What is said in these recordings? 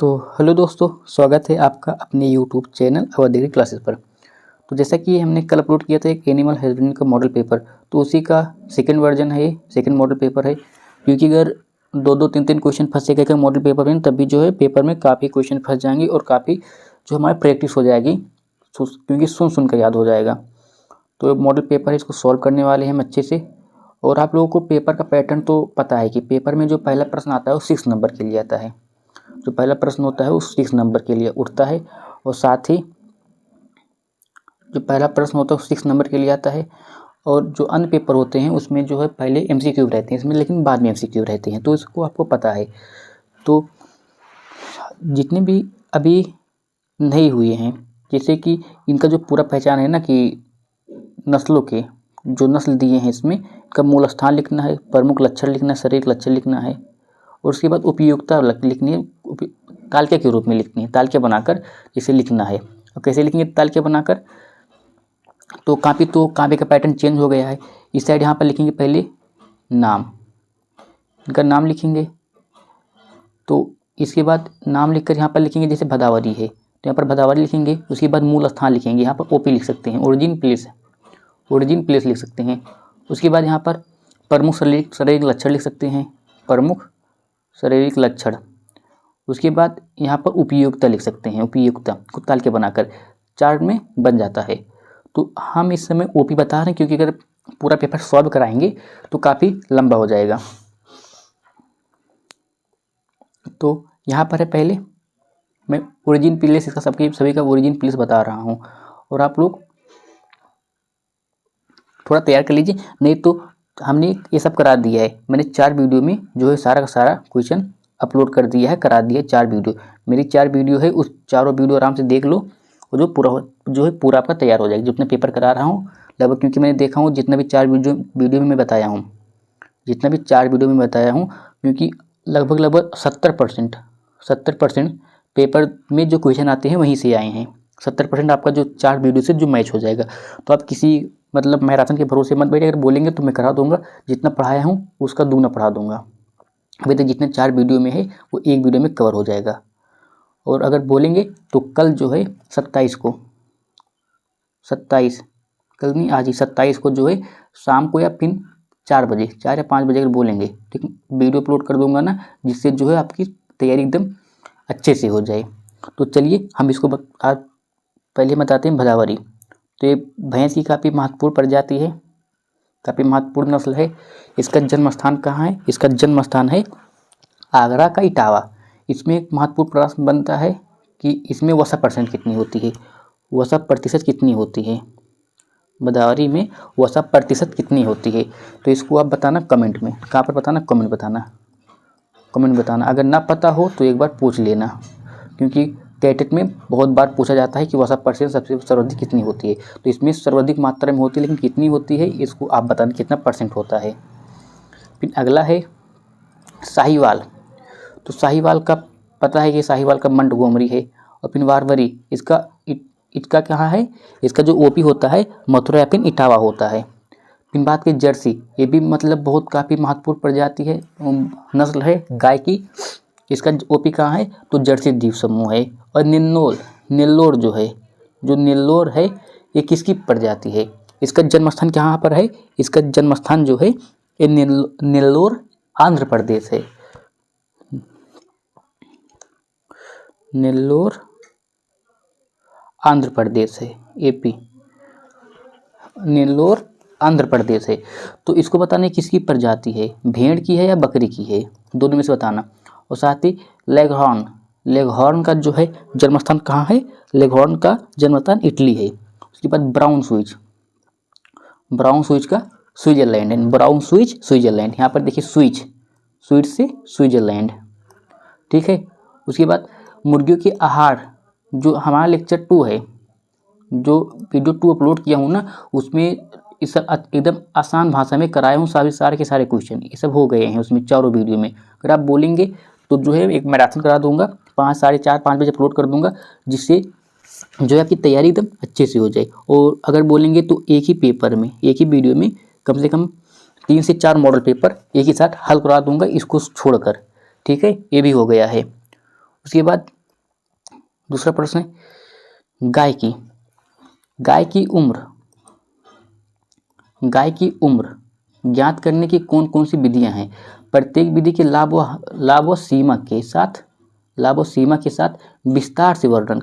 तो हेलो दोस्तों, स्वागत है आपका अपने यूट्यूब चैनल अवध क्लासेस पर। तो जैसा कि हमने कल अपलोड किया था एक एनिमल हस्बेंड्री का मॉडल पेपर, तो उसी का सेकंड वर्जन है, सेकंड मॉडल पेपर है। क्योंकि अगर दो तीन क्वेश्चन फंसेगा मॉडल पेपर में, तभी जो है पेपर में काफ़ी क्वेश्चन फंस जाएंगे और काफ़ी जो हमारी प्रैक्टिस हो जाएगी, क्योंकि सुन कर याद हो जाएगा। तो मॉडल पेपर है, इसको सॉल्व करने वाले हैं हम अच्छे से। और आप लोगों को पेपर का पैटर्न तो पता है कि पेपर में जो पहला प्रश्न आता है वो 6 नंबर के लिए आता है। जो पहला प्रश्न होता है वो 6 नंबर के लिए उठता है, और साथ ही जो पहला प्रश्न होता है वो 6 नंबर के लिए आता है। और जो अन्य पेपर होते हैं उसमें जो है पहले MCQ रहते हैं इसमें, लेकिन बाद में MCQ रहते हैं, तो इसको आपको पता है। तो जितने भी अभी नहीं हुए हैं, जैसे कि इनका जो पूरा पहचान है ना, कि नस्लों के जो नस्ल दिए हैं इसमें, इनका मूल स्थान लिखना है, प्रमुख लक्षण लिखना है, शारीरिक लक्षण लिखना है, और उसके बाद उपयोगिता लिखनी है, तालिका के रूप में लिखनी है, तालिका बनाकर इसे लिखना है। और कैसे लिखेंगे तालिका बनाकर, तो कापी का पैटर्न चेंज हो गया है। इस साइड यहाँ पर लिखेंगे पहले नाम, इनका नाम लिखेंगे। तो इसके बाद नाम लिखकर यहाँ पर लिखेंगे, जैसे भदावरी है तो यहाँ पर भदावरी लिखेंगे। उसके बाद मूल स्थान लिखेंगे, यहाँ पर OP लिख सकते हैं, ओरिजिन प्लेस लिख सकते हैं। उसके बाद यहाँ पर प्रमुख शारीरिक लक्षण लिख सकते हैं, प्रमुख शारीरिक लक्षण। उसके बाद यहाँ पर उपयोगिता लिख सकते हैं, उपयोगिता को तालिका बनाकर चार्ट में बन जाता है। तो हम इस समय OP बता रहे हैं, क्योंकि अगर पूरा पेपर सॉल्व कराएंगे तो काफ़ी लंबा हो जाएगा। तो यहाँ पर है, पहले मैं ओरिजिन प्लेस इसका सभी का ओरिजिन प्लेस बता रहा हूँ, और आप लोग थोड़ा तैयार कर लीजिए, नहीं तो हमने ये सब करा दिया है। मैंने 4 वीडियो में जो है सारा का सारा क्वेश्चन अपलोड कर दिया है, करा दिया है 4 वीडियो। मेरी 4 वीडियो है, उस चारों वीडियो आराम से देख लो, और जो है पूरा आपका तैयार हो जाएगा। जितना पेपर करा रहा हूँ लगभग, क्योंकि मैंने देखा हूँ जितना भी 4 वीडियो में मैं बताया हूँ, क्योंकि लगभग 70% पेपर में जो क्वेश्चन आते हैं वहीं से आए हैं। 70% आपका जो 4 वीडियो से जो मैच हो जाएगा। तो आप किसी मैराथन के भरोसे मत बैठे, अगर बोलेंगे तो मैं करा दूंगा, जितना पढ़ाया हूँ उसका दूना पढ़ा दूंगा। अभी तक जितने 4 वीडियो में है वो एक वीडियो में कवर हो जाएगा। और अगर बोलेंगे तो कल जो है 27 कल नहीं, आज ही 27 को जो है शाम को, या फिर 4 या 5 बजे अगर बोलेंगे, ठीक, वीडियो अपलोड कर दूंगा ना, जिससे जो है आपकी तैयारी एकदम अच्छे से हो जाए। तो चलिए हम इसको आज पहले बताते हैं भदावरी। तो ये भैंस की काफ़ी महत्वपूर्ण प्रजाति है, काफ़ी महत्वपूर्ण नस्ल है। इसका जन्म स्थान कहाँ है? इसका जन्म स्थान है आगरा का इटावा। इसमें एक महत्वपूर्ण प्रश्न बनता है कि इसमें वसा परसेंट कितनी होती है, वसा प्रतिशत कितनी होती है, भदावरी में वसा प्रतिशत कितनी होती है। तो इसको आप बताना कमेंट में, कहाँ पर बताना, कमेंट बताना। अगर ना पता हो तो एक बार पूछ लेना, क्योंकि कैटेट में बहुत बार पूछा जाता है कि वसा परसेंट सबसे सर्वाधिक कितनी होती है। तो इसमें सर्वाधिक मात्रा में होती है, लेकिन कितनी होती है इसको आप बताना, कितना परसेंट होता है। फिर अगला है साहिवाल। तो साहिवाल का पता है कि साहिवाल का मंटगोमरी है। और फिर वारवरी, इसका कहाँ है? इसका जो OP होता है मथुरा या फिर इटावा होता है। फिर बात की जर्सी, ये भी बहुत काफ़ी महत्वपूर्ण प्रजाति है, नस्ल है गाय की। इसका OP कहाँ है? तो जर्सी द्वीप समूह है। और नेल्लोर है, ये किसकी प्रजाति है? इसका जन्मस्थान कहाँ पर है? इसका जन्मस्थान जो है ये नेल्लोर आंध्र प्रदेश है। नेल्लोर आंध्र प्रदेश है, AP नेल्लोर आंध्र प्रदेश है। तो इसको बताना है किसकी प्रजाति है, भेड़ की है या बकरी की है, दोनों में से बताना। और साथ ही लेगहॉर्न का जो है जन्मस्थान कहाँ है? लेगहॉर्न का जन्मस्थान इटली है। उसके बाद ब्राउन स्विच का स्विट्जरलैंड है, ब्राउन स्विच स्विट्जरलैंड। यहाँ पर देखिए स्विच से स्विट्जरलैंड, ठीक है। उसके बाद मुर्गियों के आहार, जो हमारा लेक्चर 2 है, जो वीडियो 2 अपलोड किया हूँ ना, उसमें इस एकदम आसान भाषा में कराए हूँ, सारे के सारे क्वेश्चन ये सब हो गए हैं उसमें चारों वीडियो में। अगर आप बोलेंगे तो जो है एक मैराथन करा दूंगा, 4:30-5 बजे अपलोड कर दूंगा, जिससे जो है आपकी तैयारी एकदम अच्छे से हो जाए। और अगर बोलेंगे तो एक ही पेपर में, एक ही वीडियो में कम से कम 3 से 4 मॉडल पेपर एक ही साथ हल करा दूंगा, इसको छोड़कर, ठीक है। ये भी हो गया है। उसके बाद दूसरा प्रश्न है गाय की उम्र ज्ञात करने की कौन कौन सी विधियां हैं। प्रत्येक विधि के लाभ व सीमा के साथ विस्तार से वर्णन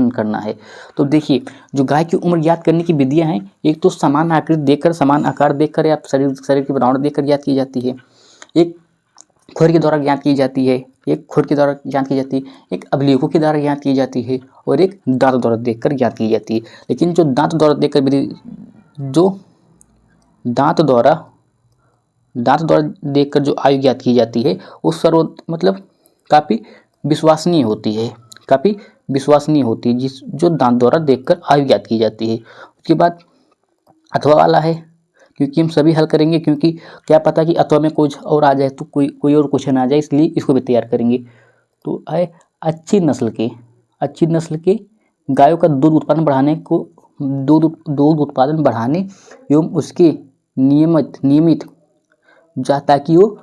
करना है। तो देखिए, जो गाय की उम्र ज्ञात करने की विधियां हैं, एक तो समान आकार देखकर या शरीर की बनावट देखकर ज्ञात की जाती है, एक खुर के द्वारा ज्ञात की जाती है, एक अभिलेखों के द्वारा ज्ञात की जाती है, और एक दांत द्वारा देखकर ज्ञात की जाती है। लेकिन जो दांत द्वारा देखकर विधि जो आयु ज्ञात की जाती है वो काफ़ी विश्वसनीय होती है, जो दांत द्वारा देखकर आयु ज्ञात की जाती है। उसके बाद अथवा वाला है, क्योंकि हम सभी हल करेंगे, क्योंकि क्या पता कि अथवा में कुछ और आ जाए तो कोई और क्वेश्चन आ जाए, इसलिए इसको भी तैयार करेंगे। तो है अच्छी नस्ल के गायों का दूध उत्पादन बढ़ाने एवं उसके नियमित ताकि वो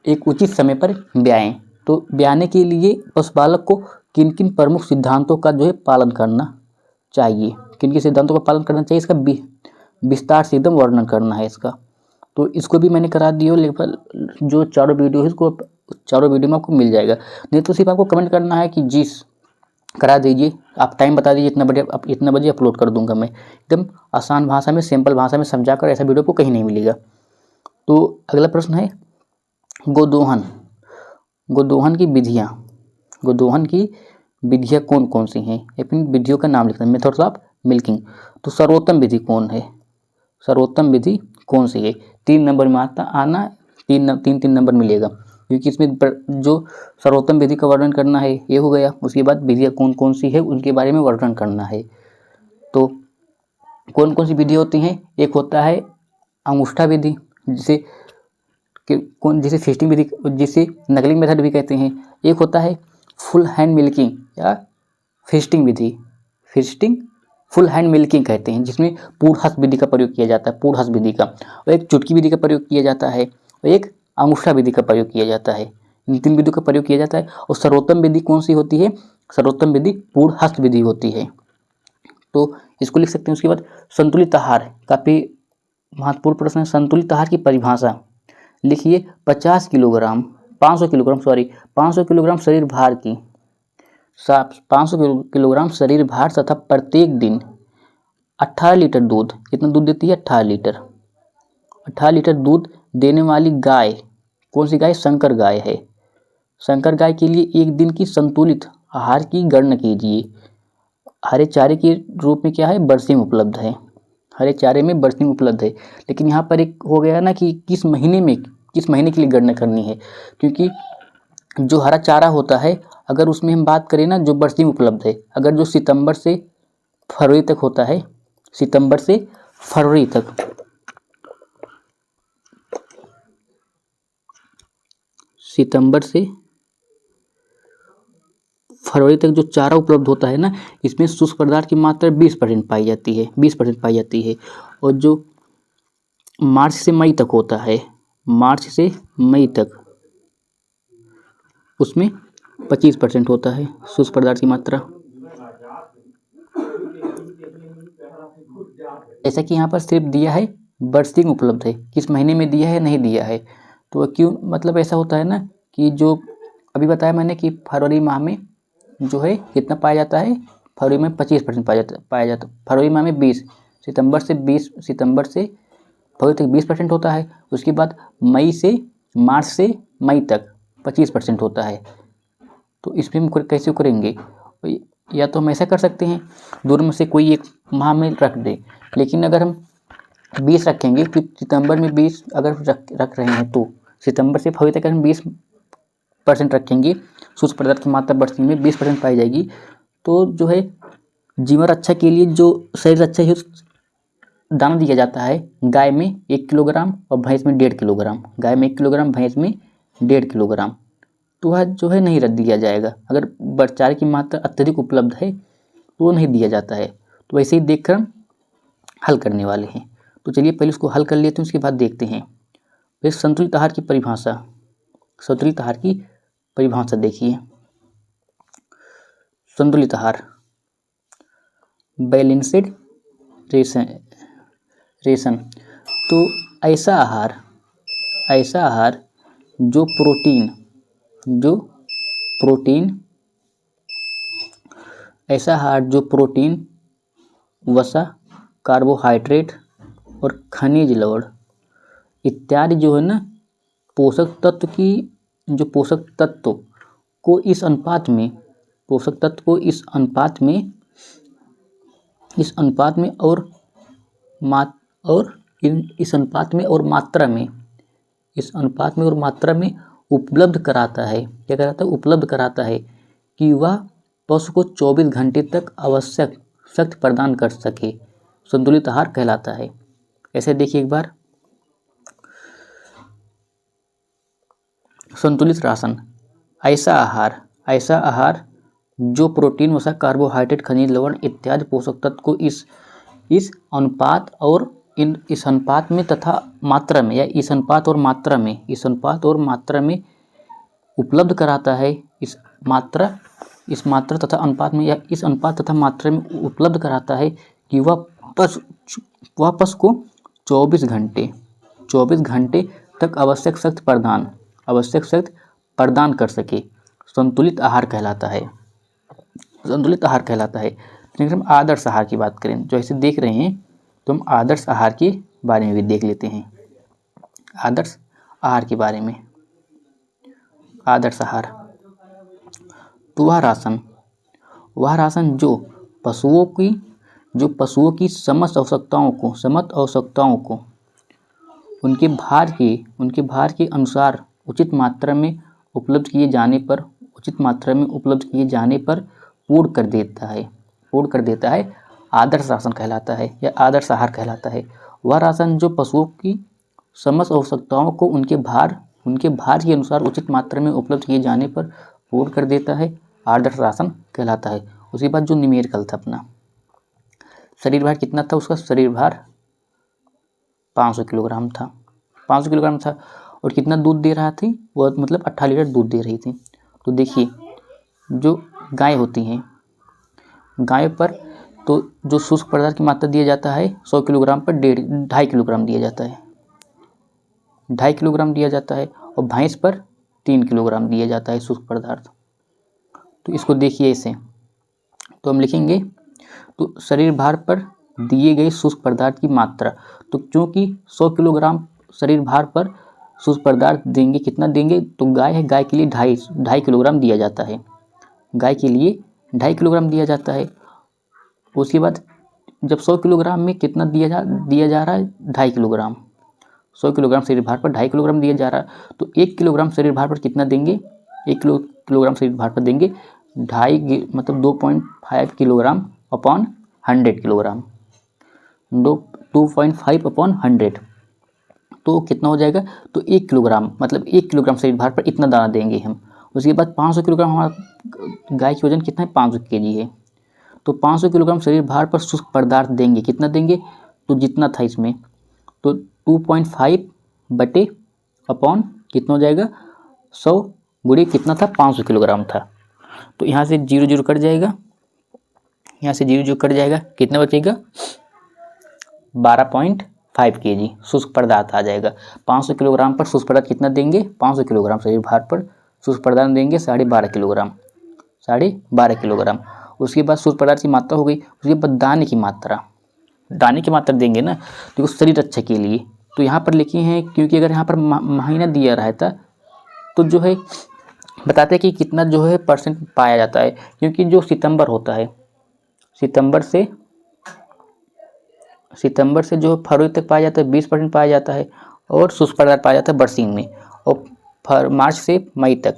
एक उचित समय पर ब्याएं। तो ब्याने के लिए पशुपालक को किन किन प्रमुख सिद्धांतों का जो है पालन करना चाहिए, इसका विस्तार से एकदम वर्णन करना है इसका। तो इसको भी मैंने करा दिया, लेकिन जो चारों वीडियो है इसको चारों वीडियो में आपको मिल जाएगा। नहीं तो सिर्फ आपको कमेंट करना है कि जी करा दीजिए, आप टाइम बता दीजिए, इतना बजे अपलोड कर दूंगा मैं। एकदम आसान भाषा में, सिंपल भाषा में समझाकर, ऐसा वीडियो को कहीं नहीं मिलेगा। तो अगला प्रश्न है गोदोहन की विधियाँ कौन कौन सी हैं, अपनी विधियों का नाम लिखना है। Methods of milking. तो सर्वोत्तम विधि कौन सी है। 3 नंबर में आना, 3 नंबर मिलेगा, क्योंकि इसमें जो सर्वोत्तम विधि का वर्णन करना है ये हो गया। उसके बाद विधियाँ कौन कौन सी है उनके बारे में वर्णन करना है। तो कौन कौन सी विधि होती हैं, एक होता है अंगूठा विधि, जिसे फिस्टिंग विधि, जिसे नगलिंग मेथड भी कहते हैं। एक होता है फुल हैंड मिल्किंग या फिस्टिंग विधि, फुल हैंड मिल्किंग कहते हैं, जिसमें पूर्णहस्त विधि का प्रयोग किया जाता है, पूर्णहस्त विधि का, और एक चुटकी विधि का प्रयोग किया जाता है, और एक अंगूठा विधि का प्रयोग किया जाता है। इन 3 विधियों का प्रयोग किया जाता है। और सर्वोत्तम विधि कौन सी होती है, सर्वोत्तम विधि पूर्णहस्त विधि होती है। तो इसको लिख सकते हैं। उसके बाद संतुलित आहार, काफ़ी महत्वपूर्ण प्रश्न है। संतुलित आहार की परिभाषा लिखिए। 500 किलोग्राम शरीर भार की 500 किलोग्राम शरीर भार तथा प्रत्येक दिन 18 लीटर दूध, कितना दूध देती है, 18 लीटर दूध देने वाली गाय कौन सी गाय, संकर गाय है। संकर गाय के लिए एक दिन की संतुलित आहार की गणना कीजिए। हरे चारे के रूप में क्या है, बरसिंग उपलब्ध है, हरे चारे में बरसिंग उपलब्ध है। लेकिन यहाँ पर एक हो गया ना कि किस महीने के लिए गणना करनी है, क्योंकि जो हरा चारा होता है, अगर उसमें हम बात करें ना, जो बरसिंग उपलब्ध है, अगर जो सितंबर से फरवरी तक होता है, सितंबर से फरवरी तक जो चारा उपलब्ध होता है ना, इसमें शुष्क पदार्थ की मात्रा 20% पाई जाती है। और जो मार्च से मई तक होता है, उसमें 25% होता है शुष्क पदार्थ की मात्रा। ऐसा कि यहाँ पर सिर्फ दिया है बरसिंग उपलब्ध है, किस महीने में दिया है नहीं दिया है। तो क्यों, मतलब ऐसा होता है ना कि जो अभी बताया मैंने कि फरवरी माह में जो है कितना पाया जाता है, फरवरी में 25% पाया जाता, फरवरी माह में 20, सितंबर से फरवरी तक 20% होता है। उसके बाद मार्च से मई तक 25% होता है। तो इसमें हम कैसे करेंगे, या तो हम ऐसा कर सकते हैं, दोनों में से कोई एक माह में रख दें। लेकिन अगर हम 20 रखेंगे, तो सितंबर में 20 अगर रख रहे हैं, तो सितंबर से फरवरी तक हम 20% रखेंगे, शुष्क पदार्थ की मात्रा बरसिंग में 20% पाई जाएगी। तो जो है जीवन रक्षा के लिए जो शरीर रक्षा है दाना दिया जाता है, गाय में 1 किलोग्राम और भैंस में 1.5 किलोग्राम, गाय में 1 किलोग्राम, भैंस में 1.5 किलोग्राम। तो वह जो है नहीं रद्द दिया जाएगा। अगर चारे की मात्रा अत्यधिक उपलब्ध है तो वो नहीं दिया जाता है। तो वैसे ही देखकर हम हल करने वाले हैं। तो चलिए पहले उसको हल कर लेते हैं, उसके बाद देखते हैं। फिर संतुलित आहार की परिभाषा, संतुलित आहार की परिभाषा देखिए, संतुलित आहार, बैलेंस्ड रेशन। तो ऐसा आहार जो प्रोटीन, वसा, कार्बोहाइड्रेट और खनिज लवण इत्यादि जो है ना पोषक तत्व को इस अनुपात में उपलब्ध कराता है। क्या कराता है? उपलब्ध कराता है कि वह पशु को 24 घंटे तक आवश्यक शक्ति प्रदान कर सके, संतुलित आहार कहलाता है। ऐसे देखिए एक बार, संतुलित राशन, ऐसा आहार जो प्रोटीन, वसा, कार्बोहाइड्रेट, खनिज लवण इत्यादि पोषक तत्व को इस अनुपात में तथा मात्रा में या इस अनुपात और मात्रा में उपलब्ध कराता है। इस मात्रा तथा अनुपात में या इस अनुपात तथा मात्रा में उपलब्ध कराता है कि वह पशु को 24 घंटे तक आवश्यक शक्ति प्रदान कर सके, संतुलित आहार कहलाता है। लेकिन हम आदर्श आहार की बात करें, जो ऐसे देख रहे हैं, तो हम आदर्श आहार के बारे में भी देख लेते हैं। आदर्श आहार के बारे में, आदर्श आहार तो वह राशन जो पशुओं की समस्त आवश्यकताओं को उनके भार के अनुसार उचित मात्रा में उपलब्ध किए जाने पर पूर्ण कर देता है, आदर्श राशन कहलाता है या आदर्श आहार कहलाता है। वह राशन जो पशुओं की समस्त आवश्यकताओं को उनके भार के अनुसार उचित मात्रा में उपलब्ध किए जाने पर पूर्ण कर देता है, आदर्श राशन कहलाता है। उसके बाद जो न्यूमेरिकल था अपना, शरीर भार कितना था उसका? शरीर भार 500 किलोग्राम था और कितना दूध दे रहा थी? वह मतलब 18 लीटर दूध दे रही थी। तो देखिए, जो गाय होती हैं, गाय पर तो जो शुष्क पदार्थ की मात्रा दिया जाता है 100 किलोग्राम पर 2.5 किलोग्राम दिया जाता है, 2.5 किलोग्राम दिया जाता है, और भैंस पर 3 किलोग्राम दिया जाता है शुष्क पदार्थ। तो इसको देखिए ऐसे, तो हम लिखेंगे, तो शरीर भार पर दिए गए शुष्क पदार्थ की मात्रा, तो क्योंकि 100 किलोग्राम शरीर भार पर शुष्क पदार्थ देंगे, कितना देंगे? तो गाय है, गाय के लिए 2.5 किलोग्राम दिया जाता है, गाय के लिए 2.5 किलोग्राम दिया जाता है। उसके बाद जब 100 किलोग्राम में कितना दिया जा रहा है? 2.5 किलोग्राम। 100 किलोग्राम शरीर भार पर 2.5 किलोग्राम दिया जा रहा है, तो 1 किलोग्राम शरीर भार पर कितना देंगे? 1 किलोग्राम शरीर भार पर देंगे 2.5 मतलब 2.5 किलोग्राम अपॉन 100 किलोग्राम, 2.5 अपॉन 100, तो कितना हो जाएगा? तो 1 किलोग्राम मतलब 1 किलोग्राम शरीर भार पर इतना दाना देंगे हम। उसके बाद 500 किलोग्राम, हमारा गाय की वजन कितना है? 500 kg है, तो 500 किलोग्राम शरीर भार पर शुष्क पदार्थ देंगे, कितना देंगे? तो जितना था इसमें, तो 2.5 बटे अपॉन कितना हो जाएगा? 100 गुणे कितना था? 500 किलोग्राम था। तो यहाँ से 0 कट जाएगा, कितना बचेगा? 12.5 kg शुष्क पदार्थ आ जाएगा। 500 किलोग्राम पर शुष्क पदार्थ कितना देंगे? 500 किलोग्राम शरीर भार पर शुष्क पदार्थ देंगे 12.5 किलोग्राम। उसके बाद शुष्क पदार्थ की मात्रा हो गई। उसके बाद दाने की मात्रा देंगे ना, तो शरीर रक्षा के लिए, तो यहाँ पर लिखे हैं, क्योंकि अगर यहाँ पर महीना दिया रहता तो जो है बताते कि कितना जो है परसेंट पाया जाता है, क्योंकि जो सितंबर होता है, सितंबर से जो फरवरी तक पाया जाता है 20% पाया जाता है, और शुष्क पदार्थ पाया जाता है बरसीन में, और मार्च से मई तक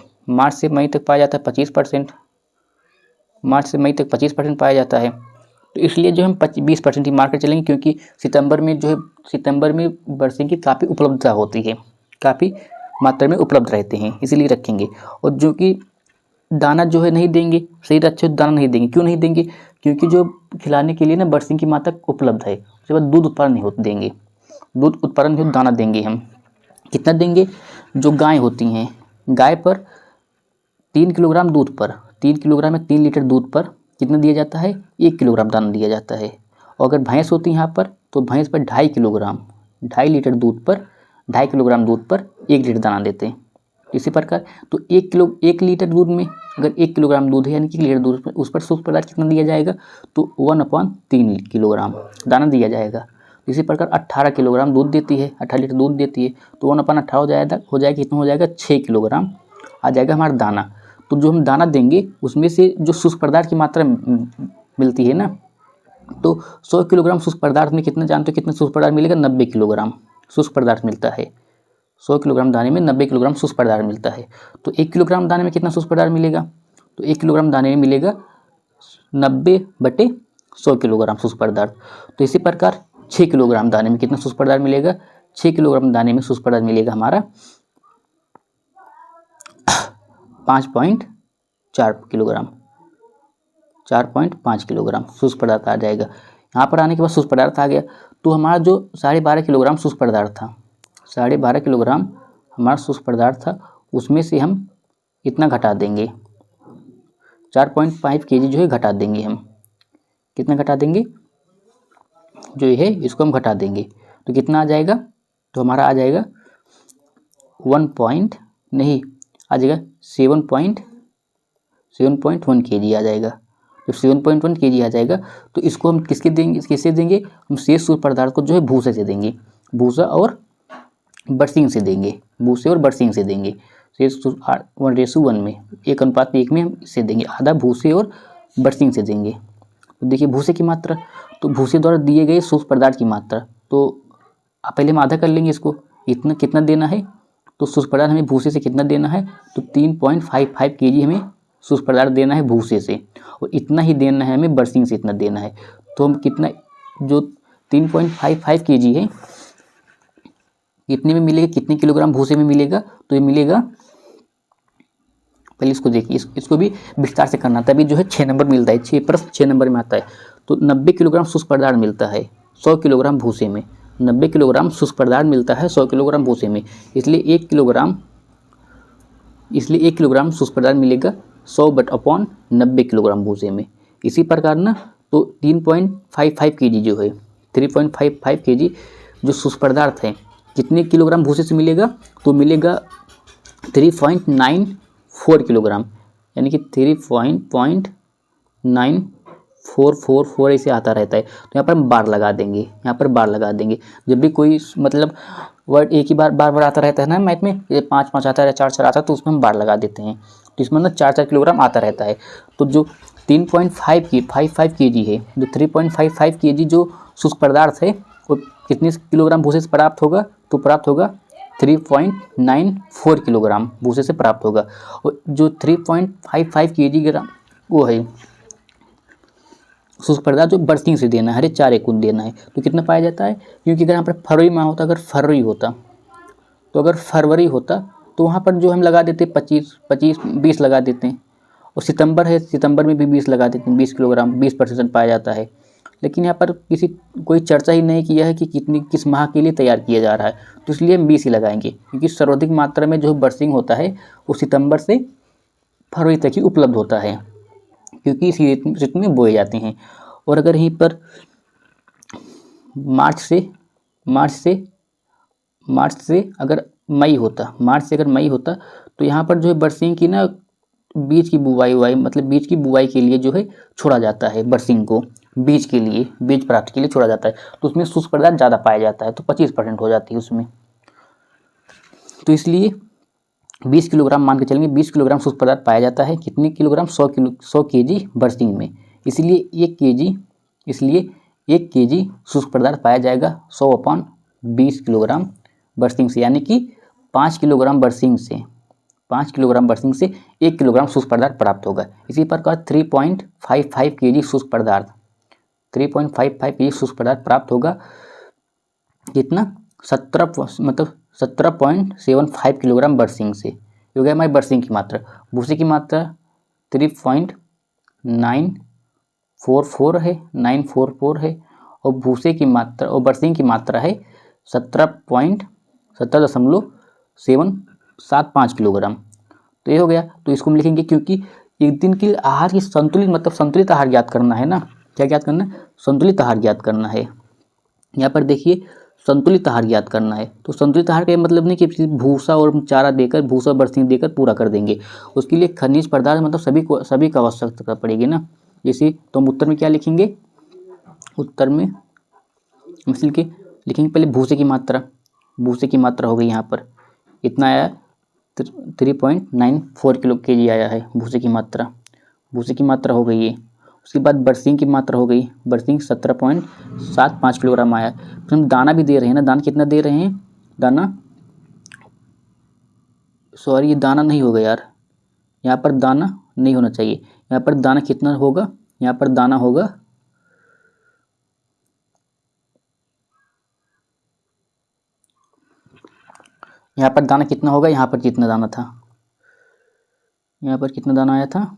पाया जाता है 25%, मार्च से मई तक 25% पाया जाता है। तो इसलिए जो हम 20% ही मार कर चलेंगे, क्योंकि सितंबर में बरसीन की काफ़ी उपलब्धता होती है, काफ़ी मात्रा में उपलब्ध रहते हैं, इसीलिए रखेंगे। और जो कि दाना जो है नहीं देंगे, सही अच्छे दाना नहीं देंगे। क्यों नहीं देंगे? क्योंकि जो खिलाने के लिए ना बरसीन की मात्रा उपलब्ध है। उसके बाद दूध उत्पादन नहीं होते देंगे, दूध उत्पादन नहीं दाना देंगे हम। कितना देंगे? जो गाय होती हैं, गाय पर 3 किलोग्राम दूध पर 3 किलोग्राम या 3 लीटर दूध पर कितना दिया जाता है? 1 किलोग्राम दाना दिया जाता है। और अगर भैंस होती है यहाँ पर तो भैंस पर 2.5 किलोग्राम 2.5 लीटर दूध पर 2.5 किलोग्राम दूध पर 1 लीटर दाना देते हैं। इसी प्रकार तो 1 लीटर दूध में अगर 1 किलोग्राम दूध है यानी कि 1 लीटर दूध उस पर सूक्ष्म पदार्थ कितना दिया जाएगा? तो 1/3 किलोग्राम दाना दिया जाएगा। इसी प्रकार 18 किलोग्राम दूध देती है, 18 लीटर दूध देती है तो 1/18 हो जाएगा कितना हो जाएगा? 6 किलोग्राम आ जाएगा हमारा दाना। तो जो हम दाना देंगे उसमें से जो सूक्ष्म पदार्थ की मात्रा मिलती है ना, तो 100 किलोग्राम सूक्ष्म पदार्थ में कितना जानते हो कितना सूक्ष्म पदार्थ मिलेगा? 90 किलोग्राम सूक्ष्म पदार्थ मिलता है। 100 किलोग्राम दाने में 90 किलोग्राम सूक्ष्म पदार्थ मिलता है। तो 1 किलोग्राम दाने में कितना सूक्ष्म पदार्थ मिलेगा? तो 1 किलोग्राम दाने में मिलेगा 90/100 किलोग्राम सूक्ष्म पदार्थ। तो इसी प्रकार 6 किलोग्राम दाने में कितना सूक्ष्म पदार्थ मिलेगा? 6 किलोग्राम दाने में सूक्ष्म पदार्थ मिलेगा हमारा 5.4 किलोग्राम 4.5 किलोग्राम सूक्ष्म पदार्थ आ जाएगा। यहाँ पर आने के बाद सूक्ष्म पदार्थ आ गया तो हमारा जो 12.5 किलोग्राम सूक्ष्म पदार्थ था, 12.5 किलोग्राम हमारा सूक्ष्म पदार्थ था, उसमें से हम इतना घटा देंगे 4.5 kg जो है घटा देंगे हम। कितना घटा देंगे? जो है इसको हम घटा देंगे तो कितना आ जाएगा? तो हमारा आ जाएगा 7.1 kg आ जाएगा। जब 7.1 kg आ जाएगा तो इसको हम किससे देंगे? हम शेष सूक्ष्म पदार्थ को जो है भूसे से देंगे, भूसा और बरसीन से देंगे, भूसे और बरसीन से देंगे। शेष 1:1 में 1:1 में हम इसे देंगे, आधा भूसे और बरसीन से देंगे। तो देखिए भूसे की मात्रा, तो भूसे द्वारा दिए गए सूक्ष्म पदार्थ की मात्रा, तो पहले हम आधा कर लेंगे इसको, इतना कितना देना है? तो सूक्ष्म पदार्थ हमें भूसे से कितना देना है? तो 3.55 kg हमें सूक्ष्म पदार्थ देना है भूसे से, और इतना ही देना है हमें बरसीन से, इतना देना है। तो हम कितना, जो 3.55 kg है कितने में मिलेगा? कितने किलोग्राम भूसे में मिलेगा? तो ये मिलेगा, पहले इसको देखिए, इसको भी विस्तार से करना, तभी जो है 6 नंबर मिलता है, 6 प्रश्न 6 नंबर में आता है। तो 90 किलोग्राम सूक्ष्म पदार्थ मिलता है 100 किलोग्राम भूसे में, 90 किलोग्राम सूक्ष्म पदार्थ मिलता है 100 किलोग्राम भूसे में, इसलिए 1 किलोग्राम सूक्ष्म पदार्थ मिलेगा 100/90 किलोग्राम भूसे में। इसी प्रकार ना तो 3.55 kg जो है 3.55 kg जो सूक्ष्म पदार्थ है कितने किलोग्राम भूसे से मिलेगा? तो मिलेगा 3.94 किलोग्राम, यानी कि 3.9444 ऐसे आता रहता है। तो यहाँ पर हम बार लगा देंगे, यहाँ पर बार लगा देंगे। जब भी कोई मतलब वर्ड एक ही बार आता रहता है ना मैथ में, ये 5 आता है, 4 आता है, तो उसमें हम बार लगा देते हैं, तो इसमें ना 4 किलोग्राम आता रहता है। तो जो 3.55 kg है, जो 3.55 kg जो शुष्क पदार्थ है वो कितने किलोग्राम भूसे से प्राप्त होगा? तो प्राप्त होगा 3.94 किलोग्राम भूसे से प्राप्त होगा। और जो 3.55 kg वो है शुष्क पदार्थ जो बरसीन से देना है, अरे 4 एकूण देना है, तो कितना पाया जाता है? क्योंकि अगर यहाँ पर फरवरी माह होता, अगर फरवरी होता तो वहाँ पर जो हम लगा देते 20 लगा देते हैं, और सितंबर है, सितंबर में भी 20 लगा देते हैं, 20 किलोग्राम 20% पाया जाता है। लेकिन यहाँ पर कोई चर्चा ही नहीं किया है कि किस माह के लिए तैयार किया जा रहा है, तो इसलिए हम 20 ही लगाएंगे, क्योंकि सर्वाधिक मात्रा में जो बरसिंग होता है वो सितंबर से फरवरी तक ही उपलब्ध होता है, क्योंकि इसी ऋतु में बोए जाते हैं। और अगर यहीं पर मार्च से अगर मई होता तो यहाँ पर जो है बरसिंग की ना बीज की बुवाई मतलब बीज की बुवाई के लिए जो है छोड़ा जाता है, बरसिंग को बीज प्राप्ति के लिए छोड़ा जाता है, तो उसमें शुष्क पदार्थ ज़्यादा पाया जाता है, तो 25% हो जाती है उसमें। तो इसलिए 20 किलोग्राम मान के चलेंगे, 20 किलोग्राम शुष्क पदार्थ पाया जाता है, कितने किलोग्राम? 100 kg बरसिंग में, इसलिए 1 kg शुष्क पदार्थ पाया जाएगा 100/20 किलोग्राम बरसिंग से, यानी कि 5 किलोग्राम बरसिंग से 1 किलोग्राम शुष्क पदार्थ प्राप्त होगा। इसी प्रकार 3.55 kg शुष्क पदार्थ 3.55 kg शुष्क पदार्थ प्राप्त होगा, कितना? 17.75 किलोग्राम बरसिंग से। हो गया हमारी बरसिंग की मात्रा। भूसे की मात्रा 3.944 है और भूसे की मात्रा और बरसिंग की मात्रा है 17.75 किलोग्राम। तो ये हो गया। तो इसको हम लिखेंगे क्योंकि एक दिन के लिए आहार की संतुलित मतलब संतुलित आहार ज्ञात करना है ना, क्या ज्ञात करना है, संतुलित आहार ज्ञात करना है। यहाँ पर देखिए संतुलित आहार ज्ञात करना है, तो संतुलित आहार का मतलब नहीं कि भूसा और चारा देकर, भूसा बरसीन देकर पूरा कर देंगे, उसके लिए खनिज पदार्थ मतलब सभी का आवश्यकता पड़ेगी ना। जैसे तो हम उत्तर में क्या लिखेंगे, उत्तर में मिसल के लिखेंगे पहले भूसे की मात्रा, भूसे की मात्रा हो गई यहाँ पर इतना आया 3.94 किलो केजी आया है भूसे की मात्रा, भूसे की मात्रा हो गई है। उसके बाद बरसीन की मात्रा हो गई, बरसीन 17.75 किलोग्राम आया। फिर हम दाना भी दे रहे हैं ना, दाना कितना दे रहे हैं, दाना सॉरी ये दाना नहीं होगा यार, यहाँ पर दाना नहीं होना चाहिए, यहाँ पर दाना कितना होगा, यहाँ पर दाना होगा यहाँ पर दाना कितना होगा, यहाँ पर कितना दाना था, यहाँ पर कितना दाना आया था,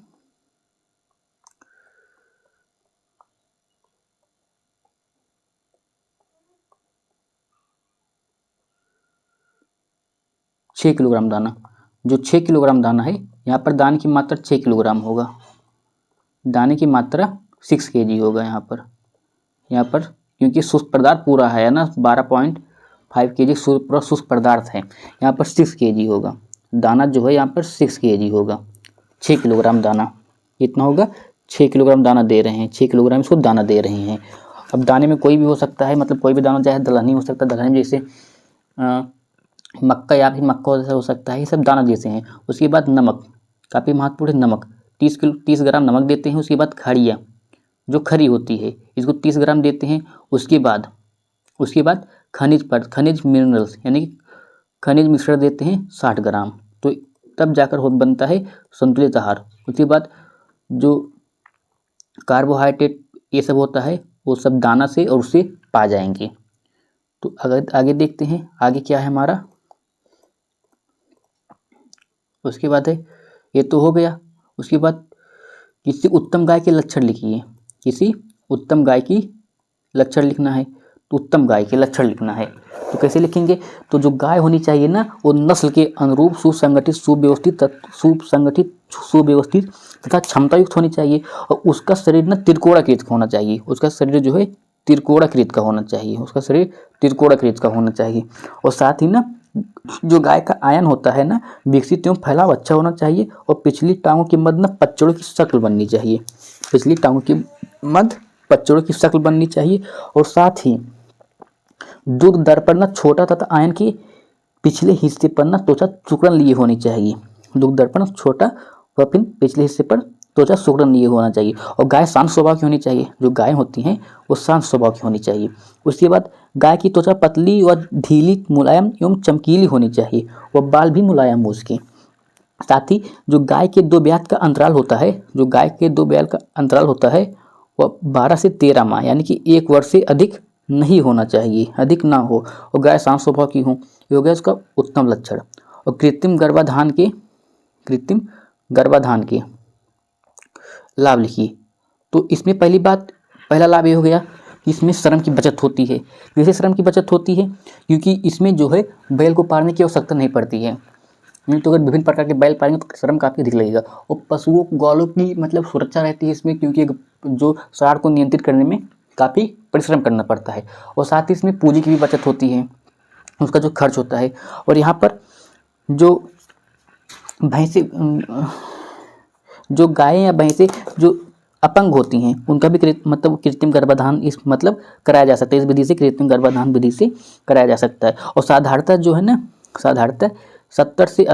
छः किलोग्राम दाना, जो 6 किलोग्राम दाना है यहाँ पर दाने की मात्रा 6 किलोग्राम होगा, दाने की मात्रा 6 kg होगा यहाँ पर क्योंकि शुष्क पदार्थ पूरा है ना, 12.5 kg पूरा शुष्क पदार्थ है, यहाँ पर 6 kg होगा दाना, जो है यहाँ पर 6 kg होगा, 6 किलोग्राम दाना कितना होगा, 6 किलोग्राम दाना दे रहे हैं, 6 किलोग्राम इसको दाना दे रहे हैं। अब दाने में कोई भी हो सकता है, मतलब कोई भी दाना, चाहे दलहनी हो सकता है, दलहनी जैसे मक्का या फिर मक्का हो सकता है, ये सब दाना जैसे हैं। उसके बाद नमक काफ़ी महत्वपूर्ण है, नमक 30 ग्राम नमक देते हैं। उसके बाद खड़िया जो खरी होती है इसको 30 ग्राम देते हैं। उसके बाद खनिज मिनरल्स यानी कि खनिज मिश्रण देते हैं 60 ग्राम, तो तब जाकर बनता है संतुलित आहार। उसके बाद जो कार्बोहाइड्रेट ये सब होता है वो सब दाना से और उससे पा जाएंगे। तो अगर आगे देखते हैं, आगे क्या है हमारा, उसके बाद है ये तो हो गया। उसके बाद किसी उत्तम गाय के लक्षण लिखिए, किसी उत्तम गाय की लक्षण लिखना है, तो उत्तम गाय के लक्षण लिखना है तो कैसे लिखेंगे, तो जो गाय होनी चाहिए ना वो नस्ल के अनुरूप सुसंगठित सुव्यवस्थित तथा क्षमतायुक्त होनी चाहिए, और उसका शरीर ना त्रिकोणाकृत का होना चाहिए, उसका शरीर जो है त्रिकोणाकृत का होना चाहिए, उसका शरीर त्रिकोणाकृत का होना चाहिए। और साथ ही ना जो गाय का आयन होता है ना विकसित एवं फैलाव अच्छा होना चाहिए, और पिछली टांगों के मध्य ना पच्चड़ों की शक्ल बननी चाहिए, पिछली टांगों के मध्य पच्चड़ों की शक्ल बननी चाहिए। और साथ ही दूध दर पर ना छोटा तथा आयन के पिछले हिस्से पर ना त्वचा सिकुड़न लिए होनी चाहिए, दूध दर पर ना छोटा व फिर पिछले हिस्से पर त्वचा सिकुड़न लिए होना चाहिए। और गाय शांत स्वभाव की होनी चाहिए, जो गाय होती हैं वो शांत स्वभाव की होनी चाहिए। उसके बाद गाय की त्वचा पतली व ढीली, मुलायम एवं चमकीली होनी चाहिए, व बाल भी मुलायम हो उसके। साथ ही जो गाय के दो ब्यात का अंतराल होता है, जो गाय के दो ब्यात का अंतराल होता है वह 12 से 13 माह यानी कि 1 वर्ष से अधिक नहीं होना चाहिए, अधिक ना हो, और गाय शांत स्वभाव की हो, ये हो गया उसका उत्तम लक्षण। और कृत्रिम गर्भाधान के लाभ लिखिए। तो इसमें पहला लाभ ये हो गया कि इसमें श्रम की बचत होती है। कैसे श्रम की बचत होती है, क्योंकि इसमें जो है बैल को पालने की आवश्यकता नहीं पड़ती है, नहीं तो अगर विभिन्न प्रकार के बैल पालेंगे तो श्रम काफ़ी अधिक लगेगा। और पशुओं गौलों की मतलब सुरक्षा रहती है इसमें, क्योंकि जो साढ़ को नियंत्रित करने में काफ़ी परिश्रम करना पड़ता है। और साथ ही इसमें पूंजी की भी बचत होती है, उसका जो खर्च होता है। और यहाँ पर जो भैंसे जो गायें या भैंसे जो अपंग होती हैं उनका भी कृत्रिम गर्भाधान कराया जा सकता है, इस विधि से कृत्रिम गर्भाधान विधि से कराया जा सकता है। और साधारणतः जो है ना, साधारणतः 70 से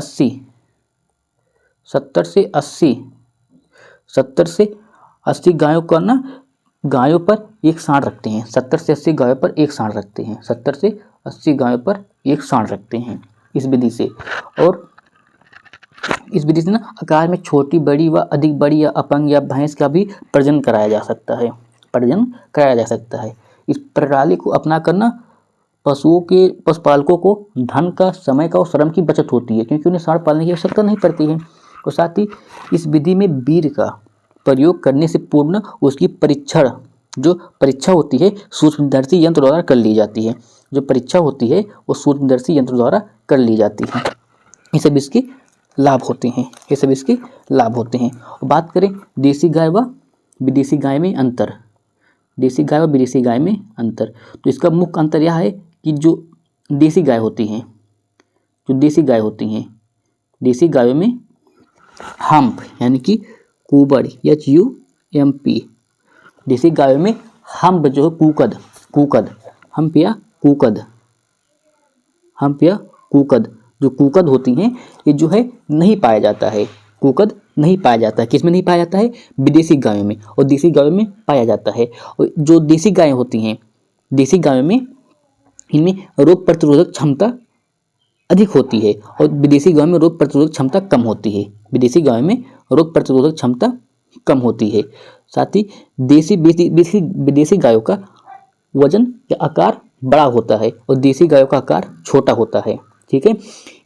80 गायों पर एक सांड रखते हैं, 70 से 80 गायों पर एक सांड रखते हैं, 70 से 80 गायों पर एक सांड रखते हैं इस विधि से। और इस विधि से ना आकार में छोटी, बड़ी व अधिक बड़ी या अपंग या भैंस का भी प्रजनन कराया जा सकता है। इस प्रणाली को अपना करना पशुपालकों को धन का, समय का और श्रम की बचत होती है, क्योंकि उन्हें सांड पालने की आवश्यकता नहीं पड़ती है। और साथ ही इस विधि में वीर्य का प्रयोग करने से पूर्ण उसकी परीक्षा होती है सूक्ष्मदर्शी यंत्र द्वारा कर ली जाती है, जो परीक्षा होती है वो सूक्ष्मदर्शी यंत्र द्वारा कर ली जाती है। ये सब इसके लाभ होते हैं, ये सब इसके लाभ होते हैं। और बात करें देसी गाय व विदेशी गाय में अंतर, देसी गाय और विदेशी गाय में अंतर, तो इसका मुख्य अंतर यह है कि जो देसी गाय होती हैं, जो देसी गाय होती हैं, देसी गायों में हम्प यानी कि कुबड़, HUMP, देसी गायों में हम्प जो है कूकद, हम्प या कूकद, जो कूकद होती हैं ये जो है नहीं पाया जाता है, कूकद नहीं पाया जाता है। किस में नहीं पाया जाता है? विदेशी गायों में, और देसी गायों में पाया जाता है। और जो देसी गायें होती हैं, देसी गायों में इनमें रोग प्रतिरोधक क्षमता अधिक होती है और विदेशी गायों में रोग प्रतिरोधक क्षमता कम होती है, विदेशी गायों में रोग प्रतिरोधक क्षमता कम होती है। साथ ही विदेशी गायों का वजन या आकार बड़ा होता है और देसी गायों का आकार छोटा होता है। ठीक है,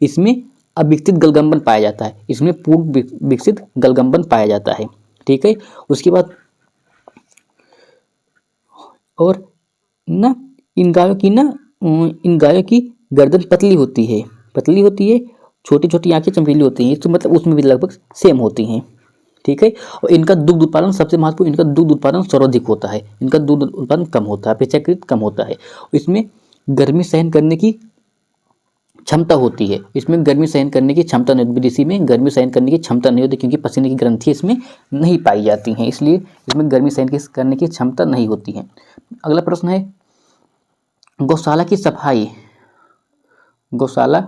इसमें अविकसित गलगंबन पाया जाता है, इसमें पूर्ण विकसित गलगंबन पाया जाता है। ठीक है, उसके बाद और ना इन गायों की गर्दन पतली होती है, छोटी छोटी आंखें चमकीली होती हैं, तो मतलब उसमें भी लगभग सेम होती हैं। ठीक है, और इनका दुग्ध उत्पादन सबसे महत्वपूर्ण, इनका दुग्ध उत्पादन सर्वाधिक होता है, इनका दुग्ध उत्पादन कम होता है, अपेक्षाकृत कम होता है। इसमें गर्मी सहन करने की क्षमता होती है, इसमें गर्मी सहन करने की क्षमता नहीं, विदेशी में गर्मी सहन करने की क्षमता नहीं होती क्योंकि पसीने की ग्रंथि इसमें नहीं पाई जाती हैं, इसलिए इसमें गर्मी सहन करने की क्षमता नहीं होती है। अगला प्रश्न है गौशाला की सफाई, गौशाला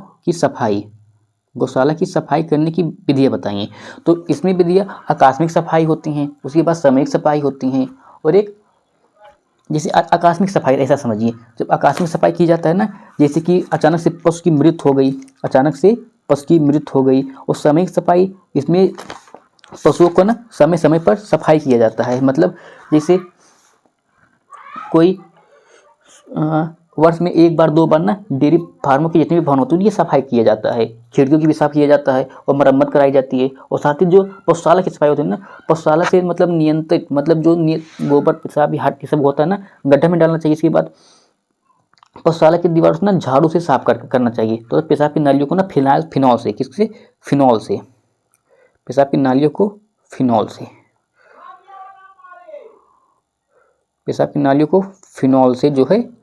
की सफाई करने की विधियाँ बताइए। तो इसमें विधियाँ आकस्मिक सफाई होती हैं, उसके बाद सामयिक सफाई होती हैं, और एक जैसे आकस्मिक सफाई ऐसा समझिए, जब आकस्मिक सफाई की जाता है ना, जैसे कि अचानक से पशु की मृत्यु हो गई, और सामयिक सफाई इसमें पशुओं को ना समय समय पर सफाई किया जाता है। मतलब जैसे कोई वर्ष में एक बार दो बार ना डेयरी फार्मों की जितनी भी भवन होती है उनकी सफाई किया जाता है, खिड़कियों की भी साफ किया जाता है और मरम्मत कराई जाती है। और साथ ही जो पशुशाला की सफाई होती है ना, पशुशाला से मतलब नियंत्रित, मतलब जो गोबर पेशाब हाथ ये सब होता है ना, गड्ढे में डालना चाहिए। इसके बाद पशुशाला की दीवार से ना झाड़ू से साफ करना चाहिए। तो पेशाब की नालियों को ना फिनॉल से पेशाब की नालियों को फिनॉल से जो है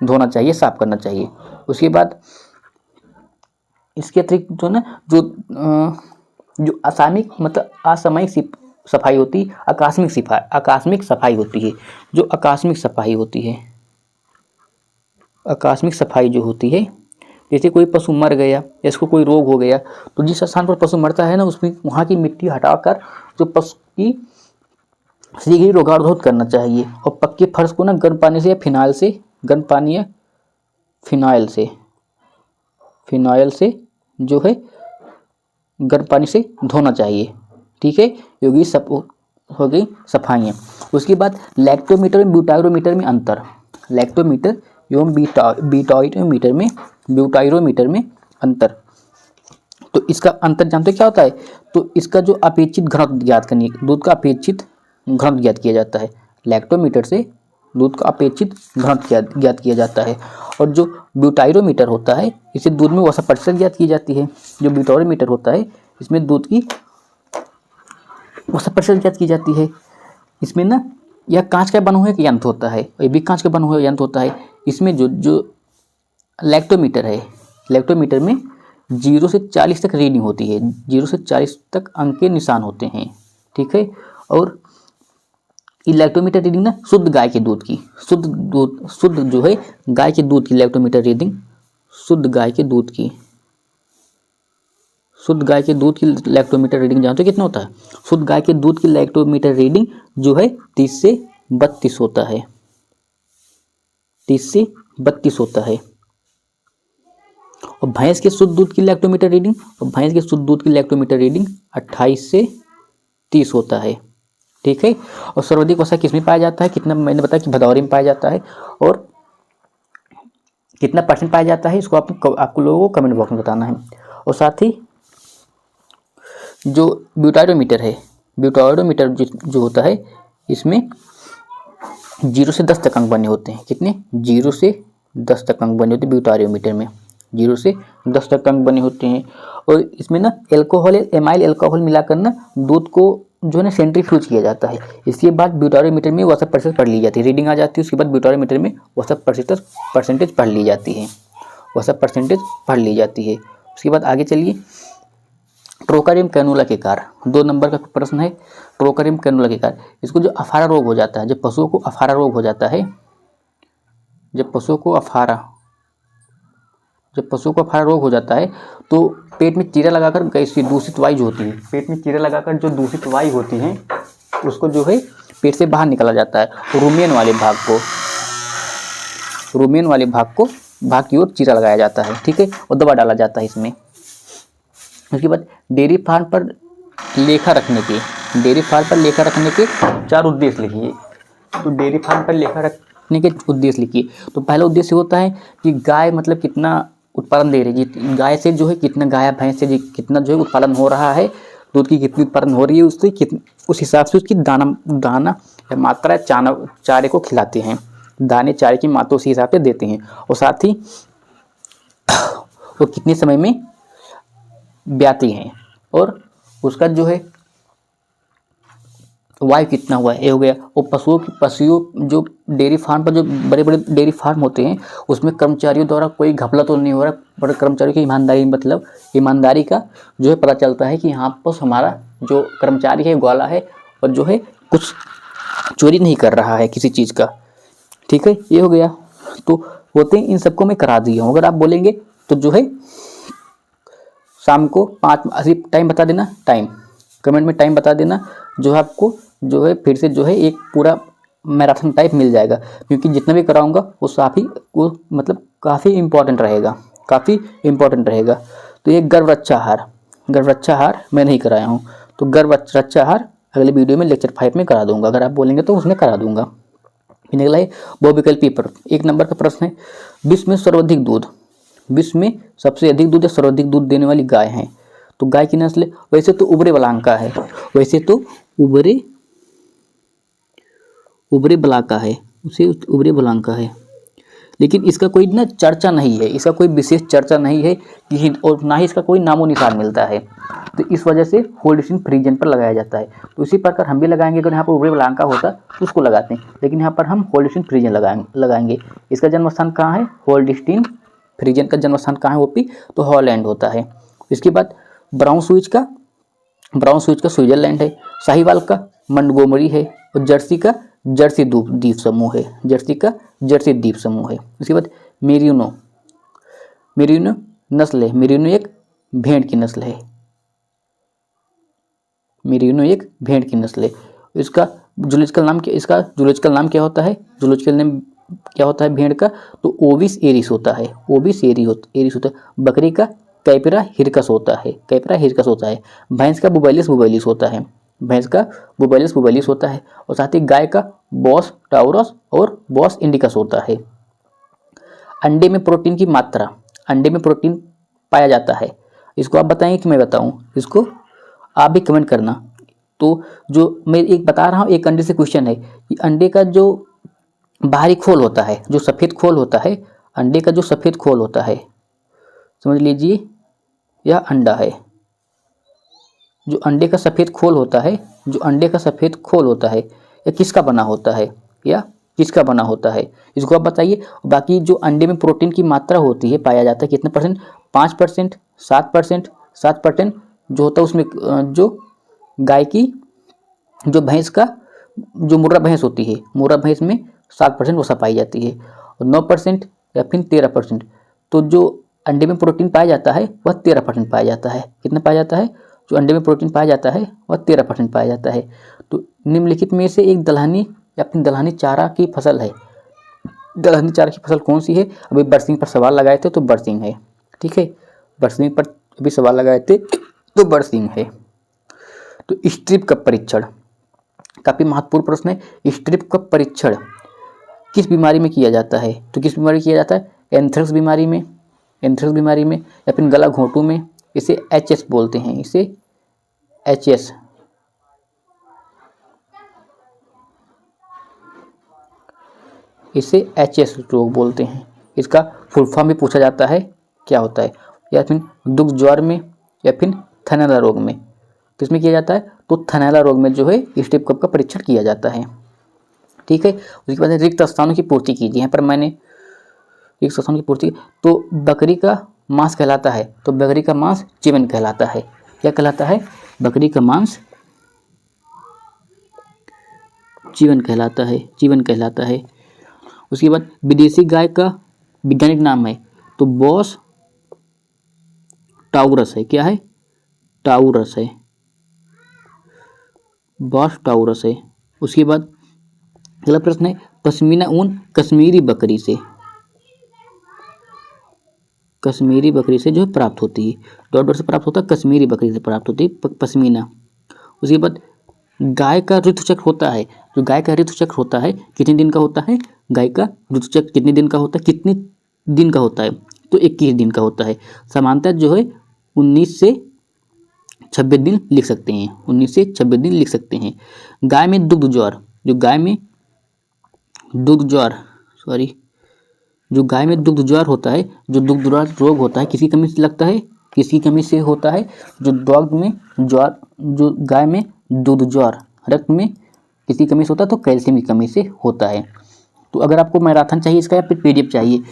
धोना चाहिए, साफ करना चाहिए। उसके बाद इसके अतिरिक्त जो ना जो असामयिक सफाई होती, आकस्मिक सफाई होती है। जो आकस्मिक सफाई जो होती है, जैसे कोई पशु मर गया या इसको कोई रोग हो गया, तो जिस स्थान पर पशु मरता है ना, उसमें वहाँ की मिट्टी हटाकर जो पशु की शीघ्र रोगावरोध करना चाहिए। और पक्के फर्श को ना गर्म पानी से या फिनाइल से जो है गर्म पानी से धोना चाहिए। ठीक है, योगी सब हो गई सफाइयाँ। उसके बाद लैक्टोमीटर और ब्यूटाइरोमीटर में अंतर, लैक्टोमीटर एवं ब्यूटाइरोमीटर में अंतर। तो इसका अंतर जानते क्या होता है? तो इसका जो अपेक्षित घनत्व ज्ञात करनी, दूध का अपेक्षित घनत्व ज्ञात किया जाता है, लैक्टोमीटर से दूध का अपेक्षित घनत्व ज्ञात किया जाता है। और जो ब्यूटाइरोमीटर होता है, इसे दूध में वसा प्रतिशत ज्ञात की जाती है। जो ब्यूटाइरोमीटर होता है, इसमें दूध की वसा प्रतिशत ज्ञात की जाती है। इसमें ना यह कांच का बना हुआ एक यंत्र होता है, ये भी कांच का बना हुआ यंत्र होता है। इसमें जो लैक्टोमीटर है, लैक्टोमीटर में 0 से 40 तक रीडिंग होती है, 0 से 40 तक अंक के निशान होते हैं। ठीक है, और लैक्टोमीटर रीडिंग ना शुद्ध गाय के दूध की, शुद्ध जो है गाय के दूध की लैक्टोमीटर रीडिंग, शुद्ध गाय के दूध की लैक्टोमीटर रीडिंग जानते हो कितना होता है? शुद्ध गाय के दूध की लैक्टोमीटर रीडिंग जो है 30 से 32 होता है, 30 से 32 होता है। और भैंस के शुद्ध दूध की लैक्टोमीटर रीडिंग 28 से 30 होता है। ठीक है, और सर्वाधिक वसा किसमें पाया जाता है? कितना मैंने बताया कि भदौरी में पाया जाता है, और कितना % पाया जाता है इसको आपको लोगों को कमेंट बॉक्स में बताना है। और साथ ही जो ब्यूटाइरोमीटर है, ब्यूटाइरोमीटर जो होता है, इसमें 0 से 10 तक अंक बने होते हैं। कितने? 0 से 10 तक अंक बने होते हैं ब्यूटाइरोमीटर में, 0 से 10 तक अंक बने होते हैं। और इसमें ना एल्कोहल एमाइल एल्कोहल मिलाकर ना दूध को जो है ना सेंट्रीफ्यूज किया जाता है। इसके बाद ब्यूटारोमीटर में वसा प्रतिशत पढ़ ली जाती है, रीडिंग आ जाती है। उसके बाद ब्यूटारोमीटर में वसा परसेंटेज पढ़ ली जाती है, वसा परसेंटेज पढ़ ली जाती है। उसके बाद आगे चलिए, ट्रोकारियम कैनुला के कार्य, 2 नंबर का प्रश्न है। ट्रोकारियम कैनुला के कार्य, इसको जो अफारा रोग हो जाता है, जब पशुओं को अफारा रोग हो जाता है, जब पशुओं को अफारा रोग हो जाता है तो पेट में चीरा लगाकर गैसीय दूषित वायु जो होती है, पेट में चीरा लगाकर जो दूषित वायु होती है उसको जो है पेट से बाहर निकाला जाता है। रूमेन वाले भाग की ओर चीरा लगाया जाता है, ठीक है, और दवा डाला जाता है इसमें। उसके बाद डेयरी फार्म पर लेखा रखने के 4 उद्देश्य लिखिए। तो डेयरी फार्म पर लेखा रखने के उद्देश्य लिखिए। तो पहला उद्देश्य होता है कि गाय मतलब कितना उत्पादन दे रही है, गाय से जो है कितना, गाय भैंस से कितना जो है उत्पादन हो रहा है, दूध की कितनी उत्पादन हो रही है, उससे उस हिसाब से उसकी दाना मात्रा चारे को खिलाते हैं, दाने चारे की मात्रा उसी हिसाब से देते हैं। और साथ ही वो कितने समय में ब्याती हैं और उसका जो है वायु कितना हुआ है, ये हो गया। और पशुओं जो डेयरी फार्म पर जो बड़े बड़े डेयरी फार्म होते हैं उसमें कर्मचारियों द्वारा कोई घपला तो नहीं हो रहा, बड़े कर्मचारियों की ईमानदारी, मतलब ईमानदारी का जो है पता चलता है कि यहाँ पर हमारा जो कर्मचारी है ग्वाला है और जो है कुछ चोरी नहीं कर रहा है किसी चीज़ का, ठीक है, ये हो गया। तो होते हैं, इन सबको मैं करा दिया हूँ। अगर आप बोलेंगे तो जो है शाम को 5 टाइम बता देना, टाइम कमेंट में टाइम बता देना, जो है आपको जो है फिर से जो है एक पूरा मैराथन टाइप मिल जाएगा, क्योंकि जितना भी कराऊंगा वो मतलब काफ़ी इम्पोर्टेंट रहेगा। तो ये गर्भरक्षाहार मैं नहीं कराया हूँ, तो गर्भरक्षाहार अगले वीडियो में लेक्चर 5 में करा दूंगा। अगर आप बोलेंगे तो उसमें करा दूंगा। फिर निकला है बहुविकल्पी पर 1 नंबर का प्रश्न है, विश्व में सबसे अधिक दूध या सर्वाधिक दूध देने वाली गाय है। तो गाय की नस्ल वैसे तो उबरे बलांका है, उबरे बलांका है, लेकिन इसका कोई ना चर्चा नहीं है, इसका कोई विशेष चर्चा नहीं है कि, और ना ही इसका कोई नामो निशान मिलता है। तो इस वजह से होल्स्टीन फ्रीजियन पर लगाया जाता है। तो इसी प्रकार हम भी लगाएंगे, अगर यहाँ पर उबरे बलांका होता तो उसको लगाते हैं, लेकिन यहाँ पर हम होल्स्टीन फ्रीजियन लगाएंगे। इसका जन्म स्थान कहाँ है, होल्स्टीन फ्रीजियन का जन्म स्थान कहाँ है, ओपी, तो हॉलैंड होता है। इसके बाद ब्राउन स्विच का स्विट्जरलैंड है, साहिवाल का मंटगोमरी है, और जर्सी का जर्सी द्वीप समूह है। उसके बाद मेरिनो नस्ल है, मेरिनो एक भेड़ की नस्ल है। इसका जूलॉजिकल नाम क्या होता है, भेड़ का, तो ओविस एरिस होता है, बकरी का कैपरा हिरकस होता है, भैंस का बुबैलिस होता है, और साथ ही गाय का बॉस टाउरस और बॉस इंडिकस होता है। अंडे में प्रोटीन की मात्रा, पाया जाता है, इसको आप बताएंगे कि मैं बताऊं, इसको आप भी कमेंट करना। तो जो मैं एक बता रहा हूँ, एक अंडे से क्वेश्चन है कि अंडे का जो बाहरी खोल होता है, जो सफ़ेद खोल होता है, अंडे का जो सफ़ेद खोल होता है, समझ लीजिए यह अंडा है। जो अंडे का सफ़ेद खोल होता है, यह किसका बना होता है, इसको आप बताइए। बाकी जो अंडे में प्रोटीन की मात्रा होती है, पाया जाता है कितने परसेंट, 5%, 7% जो होता है उसमें, जो गाय की, जो भैंस का, जो मुर्रा भैंस होती है, मुर्रा भैंस में 7% वसा पाई जाती है, और 9% या फिर 13%। तो जो अंडे में प्रोटीन पाया जाता है वह 13% पाया जाता है। कितना पाया जाता है, जो अंडे में प्रोटीन पाया जाता है वह 13% पाया जाता है। तो निम्नलिखित में से एक दलहनी या फिर दलहनी चारा की फसल है, दलहनी चारा की फसल कौन सी है, अभी बरसिंग पर सवाल लगाए थे तो बरसिंग है, ठीक है, बरसिंग पर अभी सवाल लगाए थे तो बरसिंग है। तो स्ट्रिप का परीक्षण काफ़ी महत्वपूर्ण प्रश्न है, स्ट्रिप का परीक्षण किस बीमारी में किया जाता है, तो किस बीमारी किया जाता है, एंथ्रेक्स बीमारी में या फिर गला घोंटू में, इसे HS बोलते हैं, इसे HS रोग बोलते हैं। इसका फुल फॉर्म भी पूछा जाता है, क्या होता है, या फिर दुग्ध ज्वर में या फिर थनैला रोग में। तो इसमें किया जाता है, तो थनैला रोग में जो है स्टेप कप का परीक्षण किया जाता है। ठीक है, उसके बाद रिक्त स्थानों की पूर्ति कीजिए। यहाँ पर मैंने रिक्त स्थानों की पूर्ति, तो बकरी का मांस कहलाता है, तो बकरी का मांस चीवन कहलाता है। क्या कहलाता है, बकरी का मांस चीवन कहलाता है, चीवन कहलाता है। उसके बाद विदेशी गाय का वैज्ञानिक नाम है, तो बॉस टाउरस है। क्या है, टाउरस है, बॉस टाउरस है। उसके बाद अगला प्रश्न है, पश्मीना ऊन कश्मीरी बकरी से, कश्मीरी बकरी से जो है प्राप्त होती है, डॉडर से प्राप्त होता है, कश्मीरी बकरी से प्राप्त होती है पश्मीना। उसके बाद गाय का ऋतुचक्र होता है, जो गाय का ऋतुचक्र होता है कितने दिन का होता है, गाय का ऋतुचक्र कितने दिन का होता है, कितने दिन का होता है, तो 21 दिन का होता है। सामान्यतः जो है 19 से 26 दिन लिख सकते हैं, 19 से 26 दिन लिख सकते हैं। गाय में दुग्ध ज्वर, जो गाय में दुग्ध ज्वर जो गाय में दुग्ध ज्वर होता है, जो दुग्ध ज्वर रोग होता है किसी कमी से लगता है, किसी कमी से होता है, जो डॉग में ज्वर, जो गाय में दूध ज्वर रक्त में किसी कमी से होता है, तो कैल्शियम की कमी से होता है। तो अगर आपको मैराथन चाहिए इसका या फिर पीडीएफ चाहिए,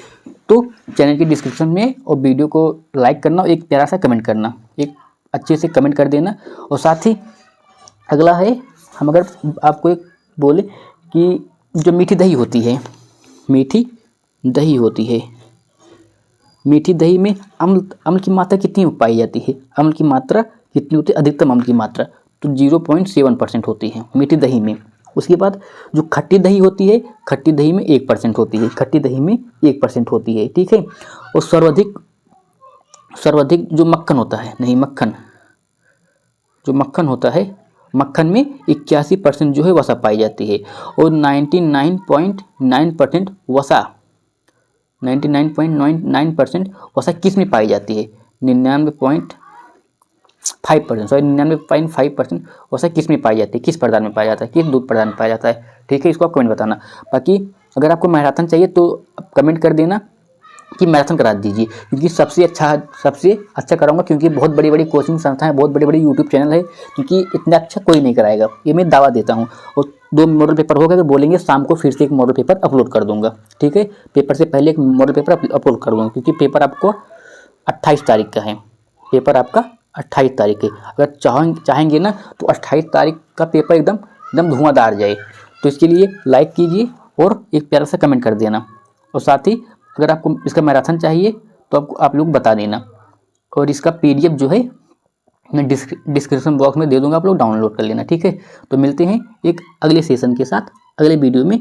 तो चैनल की डिस्क्रिप्शन में और वीडियो को लाइक करना और एक प्यारा सा कमेंट करना, एक अच्छे से कमेंट कर देना। और साथ ही अगला है, हम अगर आपको एक बोले कि जो मीठी दही होती है, मीठी दही होती है, मीठी दही में अम्ल की मात्रा कितनी पाई जाती है, अम्ल की मात्रा कितनी होती है, अधिकतम अम्ल की मात्रा तो 0.7% होती है मीठी दही में। उसके बाद जो खट्टी दही होती है, खट्टी दही में 1% होती है, खट्टी दही में 1% होती है। ठीक है, और सर्वाधिक जो मक्खन होता है, नहीं मक्खन, जो मक्खन होता है, मक्खन में 81% जो है वसा पाई जाती है। और 99.9% वसा 99.99% वसा किस में पाई जाती है, 99.5% वसा किस में पाई जाती है, किस पदार्थ में पाया जाता है, किस दूध पदार्थ में पाया जाता है। ठीक है, इसको आप कमेंट बताना। बाकी अगर आपको मैराथन चाहिए तो कमेंट कर देना कि मैराथन करा दीजिए, क्योंकि सबसे अच्छा कराऊंगा, क्योंकि बहुत बड़ी बड़ी कोचिंग संस्थाएं, बहुत बड़ी बड़ी यूट्यूब चैनल है, क्योंकि इतना अच्छा कोई नहीं कराएगा, ये मैं दावा देता हूँ। और 2 मॉडल पेपर होगा, अगर बोलेंगे शाम को फिर से एक मॉडल पेपर अपलोड कर दूंगा। ठीक है, पेपर से पहले एक मॉडल पेपर अपलोड कर दूंगा, क्योंकि पेपर आपको 28 तारीख का है, पेपर आपका 28 तारीख है। अगर चाहेंगे ना तो 28 तारीख का पेपर एकदम धुआंधार जाए, तो इसके लिए लाइक कीजिए और एक प्यारा सा कमेंट कर देना। और साथ ही अगर आपको इसका मैराथन चाहिए तो आप लोग बता देना, और इसका पीडीएफ जो है मैं डिस्क्रिप्शन बॉक्स में दे दूंगा, आप लोग डाउनलोड कर लेना। ठीक है, तो मिलते हैं एक अगले सेशन के साथ अगले वीडियो में।